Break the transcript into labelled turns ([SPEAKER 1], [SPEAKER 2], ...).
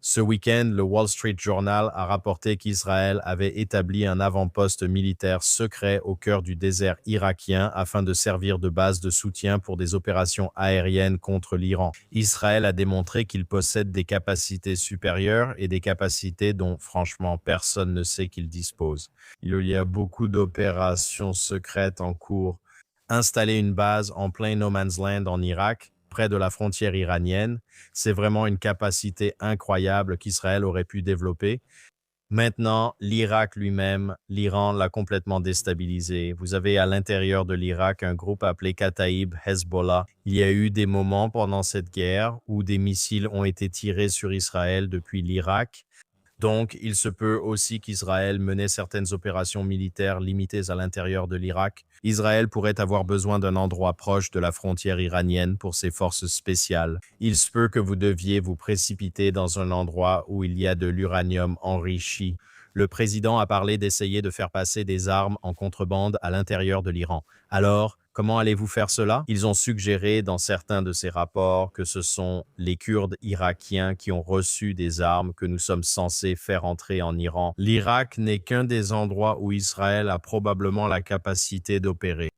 [SPEAKER 1] Ce week-end, le Wall Street Journal a rapporté qu'Israël avait établi un avant-poste militaire secret au cœur du désert irakien afin de servir de base de soutien pour des opérations aériennes contre l'Iran. Israël a démontré qu'il possède des capacités supérieures et des capacités dont, franchement, personne ne sait qu'il dispose. Il y a beaucoup d'opérations secrètes en cours. Installer une base en plein No Man's Land en Irak, près de la frontière iranienne, c'est vraiment une capacité incroyable qu'Israël aurait pu développer. Maintenant, l'Irak lui-même, l'Iran l'a complètement déstabilisé. Vous avez à l'intérieur de l'Irak un groupe appelé Kataïb Hezbollah. Il y a eu des moments pendant cette guerre où des missiles ont été tirés sur Israël depuis l'Irak. Donc, il se peut aussi qu'Israël menait certaines opérations militaires limitées à l'intérieur de l'Irak. Israël pourrait avoir besoin d'un endroit proche de la frontière iranienne pour ses forces spéciales. Il se peut que vous deviez vous précipiter dans un endroit où il y a de l'uranium enrichi. Le président a parlé d'essayer de faire passer des armes en contrebande à l'intérieur de l'Iran. Alors, comment allez-vous faire cela? Ils ont suggéré dans certains de ces rapports que ce sont les Kurdes irakiens qui ont reçu des armes que nous sommes censés faire entrer en Iran. L'Irak n'est qu'un des endroits où Israël a probablement la capacité d'opérer.